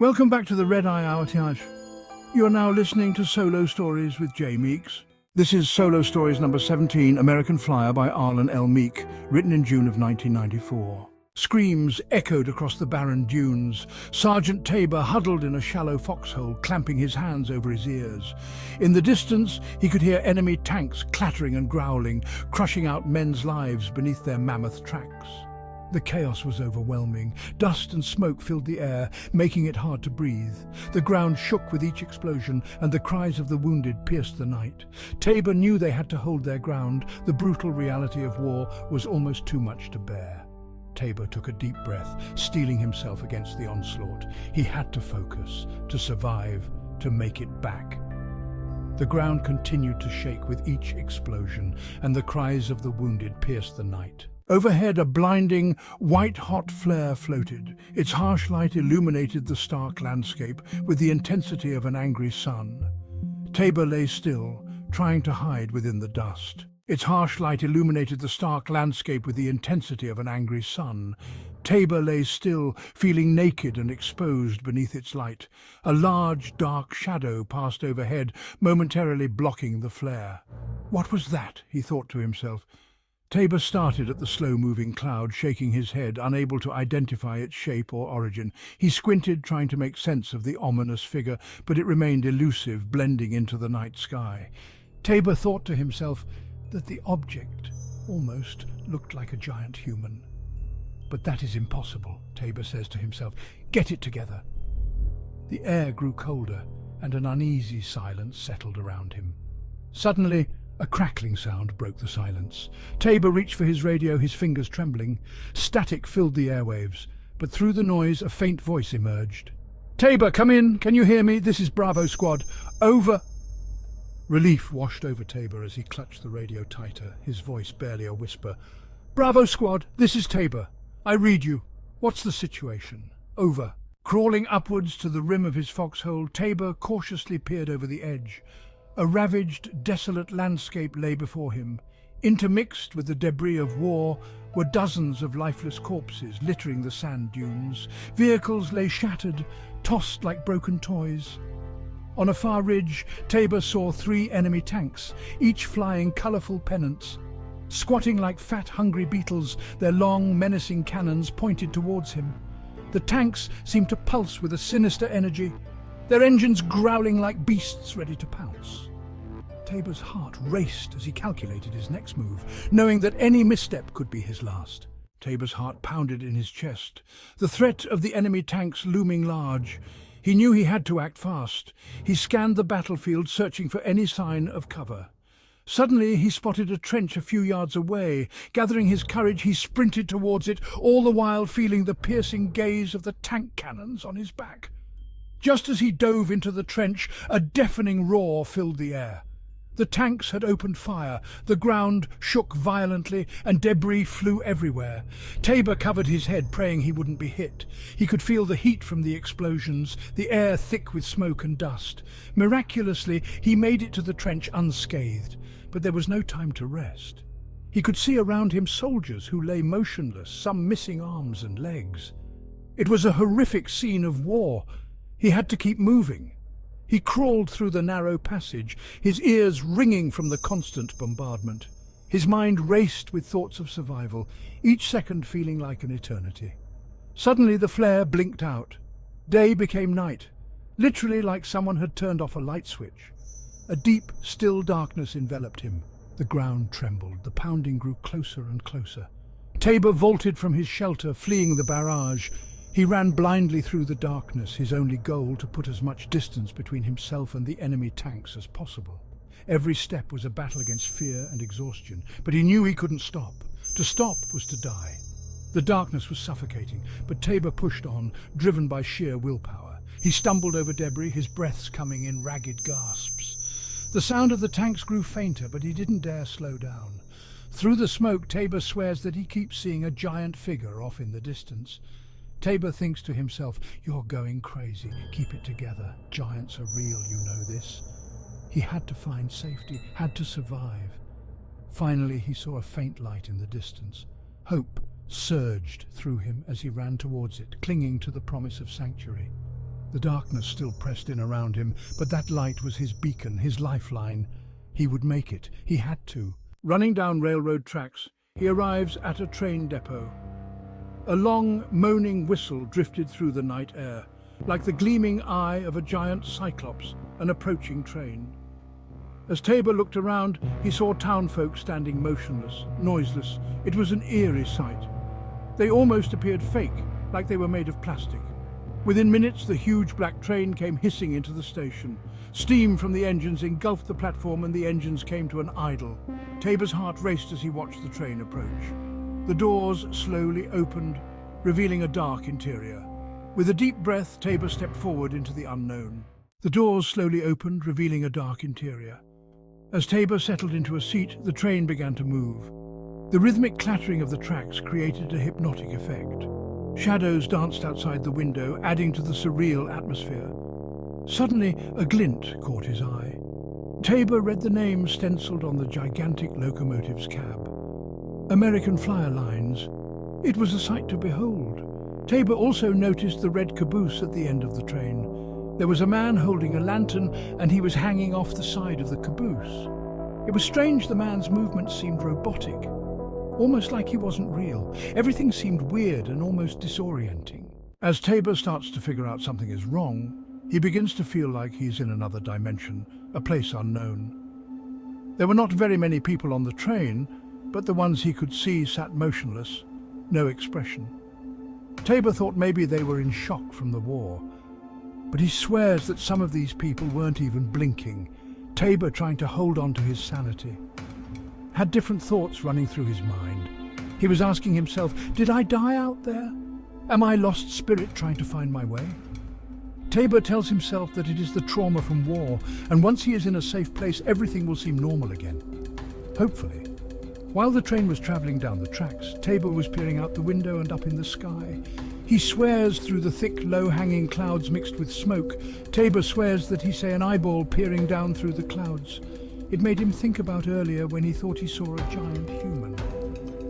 Welcome back to the Red Eye Hour, Tiaj. You are now listening to Solo Stories with J. Meeks. This is Solo Stories number 17, American Flyer by Arlen L. Meek, written in June of 1994. Screams echoed across the barren dunes. Sergeant Tabor huddled in a shallow foxhole, clamping his hands over his ears. In the distance, he could hear enemy tanks clattering and growling, crushing out men's lives beneath their mammoth tracks. The chaos was overwhelming. Dust and smoke filled the air, making it hard to breathe. The ground shook with each explosion, and the cries of the wounded pierced the night. Tabor knew they had to hold their ground. The brutal reality of war was almost too much to bear. Tabor took a deep breath, steeling himself against the onslaught. He had to focus, to survive, to make it back. The ground continued to shake with each explosion, and the cries of the wounded pierced the night. Overhead, a blinding, white-hot flare floated. Its harsh light illuminated the stark landscape with the intensity of an angry sun. Tabor lay still, trying to hide within the dust. Its harsh light illuminated the stark landscape with the intensity of an angry sun. Tabor lay still, feeling naked and exposed beneath its light. A large, dark shadow passed overhead, momentarily blocking the flare. What was that? He thought to himself. Tabor started at the slow-moving cloud, shaking his head, unable to identify its shape or origin. He squinted, trying to make sense of the ominous figure, but it remained elusive, blending into the night sky. Tabor thought to himself that the object almost looked like a giant human. But that is impossible, Tabor says to himself. Get it together. The air grew colder, and an uneasy silence settled around him. Suddenly, a crackling sound broke the silence. Tabor reached for his radio, his fingers trembling. Static filled the airwaves, but through the noise a faint voice emerged. "Tabor, come in! Can you hear me? This is Bravo Squad. Over." Relief washed over Tabor as he clutched the radio tighter, his voice barely a whisper. "Bravo Squad, this is Tabor. I read you. What's the situation? Over." Crawling upwards to the rim of his foxhole, Tabor cautiously peered over the edge. A ravaged, desolate landscape lay before him. Intermixed with the debris of war were dozens of lifeless corpses littering the sand dunes. Vehicles lay shattered, tossed like broken toys. On a far ridge, Tabor saw 3 enemy tanks, each flying colourful pennants. Squatting like fat, hungry beetles, their long, menacing cannons pointed towards him. The tanks seemed to pulse with a sinister energy, their engines growling like beasts ready to pounce. Tabor's heart raced as he calculated his next move, knowing that any misstep could be his last. Tabor's heart pounded in his chest, the threat of the enemy tanks looming large. He knew he had to act fast. He scanned the battlefield, searching for any sign of cover. Suddenly he spotted a trench a few yards away. Gathering his courage, he sprinted towards it, all the while feeling the piercing gaze of the tank cannons on his back. Just as he dove into the trench, a deafening roar filled the air. The tanks had opened fire, the ground shook violently, and debris flew everywhere. Tabor covered his head, praying he wouldn't be hit. He could feel the heat from the explosions, the air thick with smoke and dust. Miraculously, he made it to the trench unscathed, but there was no time to rest. He could see around him soldiers who lay motionless, some missing arms and legs. It was a horrific scene of war. He had to keep moving. He crawled through the narrow passage, his ears ringing from the constant bombardment. His mind raced with thoughts of survival, each second feeling like an eternity. Suddenly the flare blinked out. Day became night, literally like someone had turned off a light switch. A deep, still darkness enveloped him. The ground trembled, the pounding grew closer and closer. Tabor vaulted from his shelter, fleeing the barrage. He ran blindly through the darkness, his only goal to put as much distance between himself and the enemy tanks as possible. Every step was a battle against fear and exhaustion, but he knew he couldn't stop. To stop was to die. The darkness was suffocating, but Tabor pushed on, driven by sheer willpower. He stumbled over debris, his breaths coming in ragged gasps. The sound of the tanks grew fainter, but he didn't dare slow down. Through the smoke, Tabor swears that he keeps seeing a giant figure off in the distance. Tabor thinks to himself, "You're going crazy. Keep it together. Giants are real, you know this." He had to find safety, had to survive. Finally, he saw a faint light in the distance. Hope surged through him as he ran towards it, clinging to the promise of sanctuary. The darkness still pressed in around him, but that light was his beacon, his lifeline. He would make it. He had to. Running down railroad tracks, he arrives at a train depot. A long, moaning whistle drifted through the night air, like the gleaming eye of a giant cyclops, an approaching train. As Tabor looked around, he saw townfolk standing motionless, noiseless. It was an eerie sight. They almost appeared fake, like they were made of plastic. Within minutes, the huge black train came hissing into the station. Steam from the engines engulfed the platform and the engines came to an idle. Tabor's heart raced as he watched the train approach. The doors slowly opened, revealing a dark interior. With a deep breath, Tabor stepped forward into the unknown. The doors slowly opened, revealing a dark interior. As Tabor settled into a seat, the train began to move. The rhythmic clattering of the tracks created a hypnotic effect. Shadows danced outside the window, adding to the surreal atmosphere. Suddenly, a glint caught his eye. Tabor read the name stenciled on the gigantic locomotive's cab. American Flyer Lines. It was a sight to behold. Tabor also noticed the red caboose at the end of the train. There was a man holding a lantern, and he was hanging off the side of the caboose. It was strange the man's movements seemed robotic, almost like he wasn't real. Everything seemed weird and almost disorienting. As Tabor starts to figure out something is wrong, he begins to feel like he's in another dimension, a place unknown. There were not very many people on the train, but the ones he could see sat motionless, no expression. Tabor thought maybe they were in shock from the war, but he swears that some of these people weren't even blinking. Tabor, trying to hold on to his sanity, had different thoughts running through his mind. He was asking himself, did I die out there? Am I lost spirit trying to find my way? Tabor tells himself that it is the trauma from war, and once he is in a safe place, everything will seem normal again. Hopefully. While the train was travelling down the tracks, Tabor was peering out the window and up in the sky. He swears through the thick, low-hanging clouds mixed with smoke. Tabor swears that he saw an eyeball peering down through the clouds. It made him think about earlier when he thought he saw a giant human.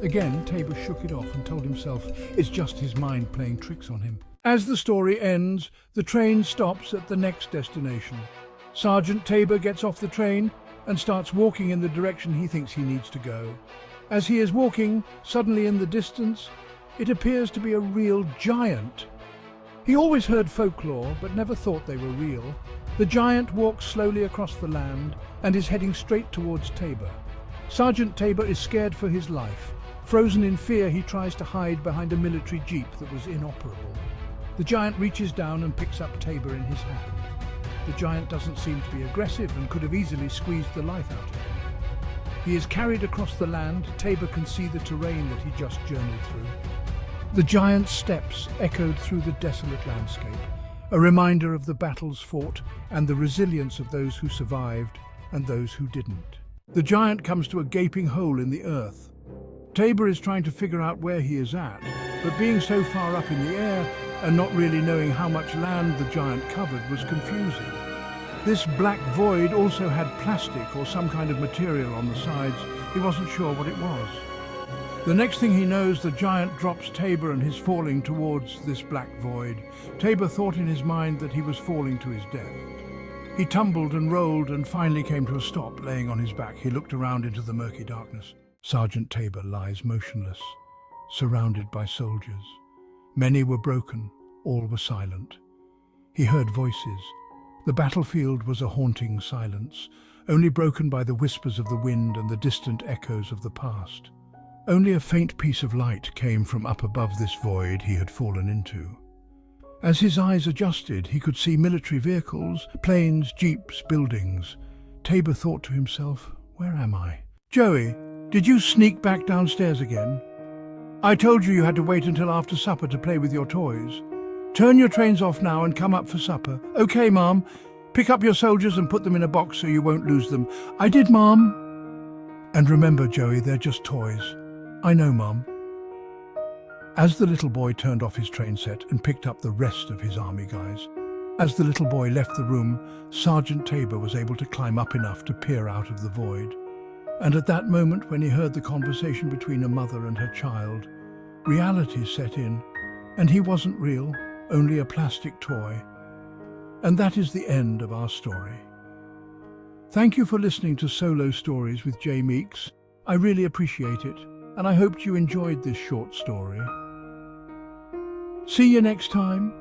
Again, Tabor shook it off and told himself it's just his mind playing tricks on him. As the story ends, the train stops at the next destination. Sergeant Tabor gets off the train and starts walking in the direction he thinks he needs to go. As he is walking, suddenly in the distance, it appears to be a real giant. He always heard folklore, but never thought they were real. The giant walks slowly across the land and is heading straight towards Tabor. Sergeant Tabor is scared for his life. Frozen in fear, he tries to hide behind a military jeep that was inoperable. The giant reaches down and picks up Tabor in his hand. The giant doesn't seem to be aggressive and could have easily squeezed the life out of him. He is carried across the land. Tabor can see the terrain that he just journeyed through. The giant's steps echoed through the desolate landscape, a reminder of the battles fought and the resilience of those who survived and those who didn't. The giant comes to a gaping hole in the earth. Tabor is trying to figure out where he is at, but being so far up in the air and not really knowing how much land the giant covered was confusing. This black void also had plastic or some kind of material on the sides. He wasn't sure what it was. The next thing he knows, the giant drops Tabor and is falling towards this black void. Tabor thought in his mind that he was falling to his death. He tumbled and rolled and finally came to a stop, laying on his back. He looked around into the murky darkness. Sergeant Tabor lies motionless, surrounded by soldiers. Many were broken, all were silent. He heard voices. The battlefield was a haunting silence, only broken by the whispers of the wind and the distant echoes of the past. Only a faint piece of light came from up above this void he had fallen into. As his eyes adjusted, he could see military vehicles, planes, jeeps, buildings. Tabor thought to himself, where am I? Joey, did you sneak back downstairs again? I told you had to wait until after supper to play with your toys. Turn your trains off now and come up for supper. Okay, Mom. Pick up your soldiers and put them in a box so you won't lose them. I did, Mom. And remember, Joey, they're just toys. I know, Mom. As the little boy turned off his train set and picked up the rest of his army guys, as the little boy left the room, Sergeant Tabor was able to climb up enough to peer out of the void. And at that moment, when he heard the conversation between a mother and her child, reality set in, and he wasn't real, only a plastic toy. And that is the end of our story. Thank you for listening to Solo Stories with J. Meeks. I really appreciate it, and I hoped you enjoyed this short story. See you next time.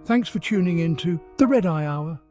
Thanks for tuning in to The Red Eye Hour.